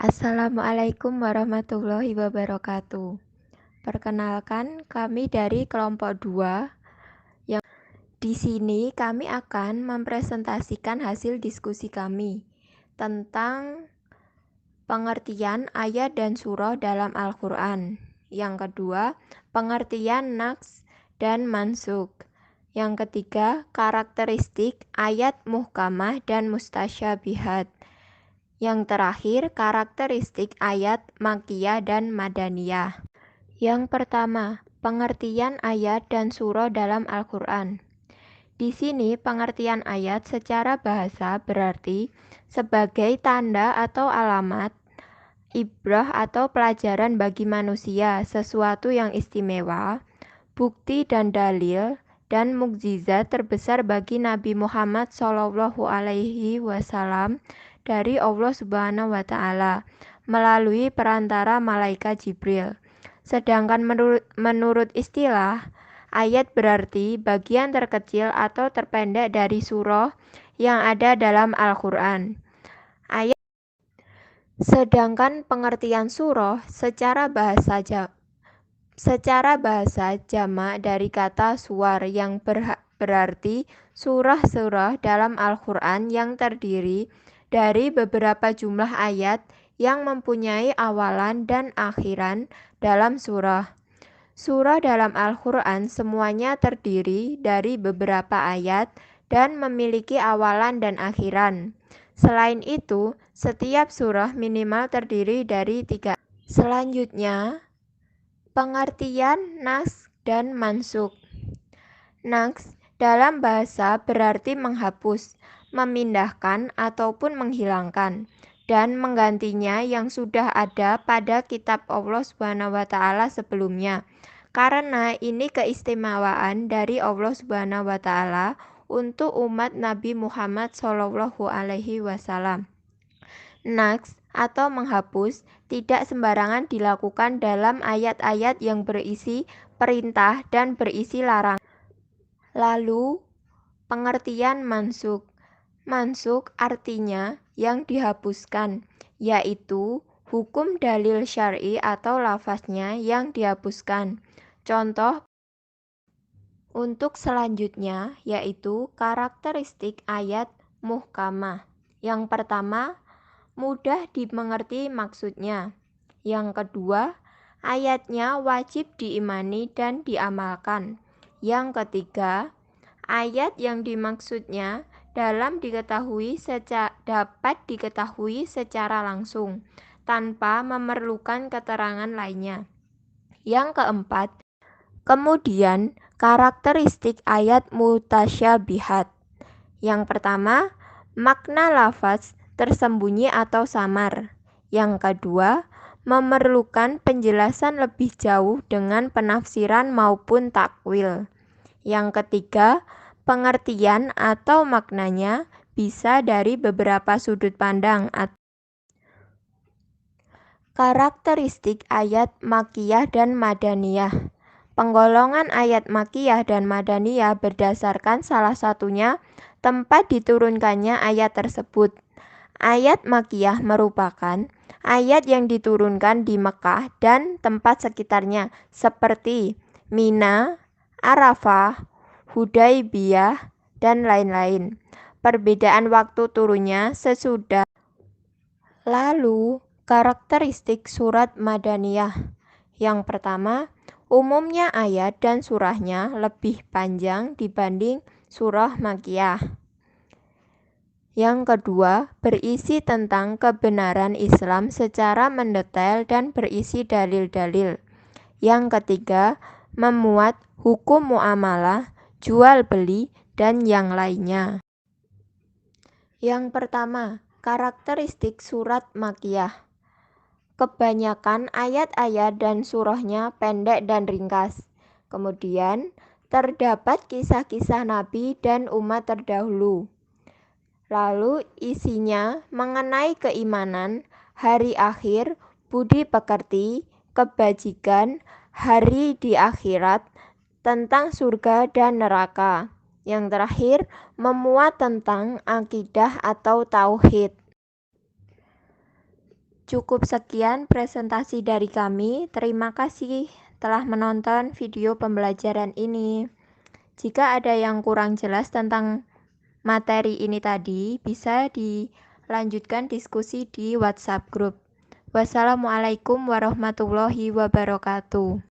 Assalamualaikum warahmatullahi wabarakatuh. Perkenalkan, kami dari kelompok 2 yang di sini kami akan mempresentasikan hasil diskusi kami tentang pengertian ayat dan surah dalam Al-Quran. Yang kedua, pengertian naks dan mansuk. Yang ketiga, karakteristik ayat muhkamah dan mustasyabihat. Yang terakhir, karakteristik ayat Makkiyah dan Madaniyah. Yang pertama, pengertian ayat dan surah dalam Al-Quran. Di sini pengertian ayat secara bahasa berarti sebagai tanda atau alamat, ibrah atau pelajaran bagi manusia, sesuatu yang istimewa, bukti dan dalil, dan mukjizat terbesar bagi Nabi Muhammad SAW dari Allah Subhanahu wa Ta'ala melalui perantara malaikat Jibril. Sedangkan menurut istilah, ayat berarti bagian terkecil atau terpendek dari surah yang ada dalam Al-Quran. Sedangkan pengertian surah secara bahasa jamak dari kata suar yang berarti surah-surah dalam Al-Quran yang terdiri dari beberapa jumlah ayat yang mempunyai awalan dan akhiran dalam surah. Surah dalam Al-Quran semuanya terdiri dari beberapa ayat dan memiliki awalan dan akhiran. Selain itu, setiap surah minimal terdiri dari 3. Selanjutnya, pengertian naks dan mansuk. Naks dalam bahasa berarti menghapus, memindahkan ataupun menghilangkan, dan menggantinya yang sudah ada pada kitab Allah SWT sebelumnya. Karena ini keistimewaan dari Allah SWT untuk umat Nabi Muhammad SAW. Naks atau menghapus tidak sembarangan dilakukan dalam ayat-ayat yang berisi perintah dan berisi larangan. Lalu, pengertian mansuk. Mansuk artinya yang dihapuskan, yaitu hukum dalil syar'i atau lafaznya yang dihapuskan. Contoh untuk selanjutnya yaitu karakteristik ayat muhkamah. Yang pertama, mudah dimengerti maksudnya. Yang kedua, ayatnya wajib diimani dan diamalkan. Yang ketiga, ayat yang dimaksudnya dapat diketahui secara langsung tanpa memerlukan keterangan lainnya. Yang keempat, kemudian karakteristik ayat mutasyabihat. Yang pertama, makna lafaz tersembunyi atau samar. Yang kedua, memerlukan penjelasan lebih jauh dengan penafsiran maupun takwil. Yang ketiga, pengertian atau maknanya bisa dari beberapa sudut pandang. Karakteristik ayat Makkiyah dan Madaniyah. Penggolongan ayat Makkiyah dan Madaniyah berdasarkan salah satunya tempat diturunkannya ayat tersebut. Ayat Makkiyah merupakan ayat yang diturunkan di Mekah dan tempat sekitarnya seperti Mina, Arafah, Hudaibiyah, dan lain-lain. Perbedaan waktu turunnya sesudah. Lalu, karakteristik surat Madaniyah. Yang pertama, umumnya ayat dan surahnya lebih panjang dibanding surah Makkiyah. Yang kedua, berisi tentang kebenaran Islam secara mendetail dan berisi dalil-dalil. Yang ketiga, memuat hukum muamalah, jual beli, dan yang lainnya. Yang pertama, karakteristik surat Makkiyah. Kebanyakan ayat-ayat dan surahnya pendek dan ringkas. Kemudian, terdapat kisah-kisah Nabi dan umat terdahulu. Lalu isinya mengenai keimanan, hari akhir, budi pekerti, kebajikan, hari di akhirat, tentang surga dan neraka. Yang terakhir, memuat tentang akidah atau tauhid. Cukup sekian presentasi dari kami. Terima kasih telah menonton video pembelajaran ini. Jika ada yang kurang jelas tentang materi ini tadi, bisa dilanjutkan diskusi di WhatsApp group. Wassalamualaikum warahmatullahi wabarakatuh.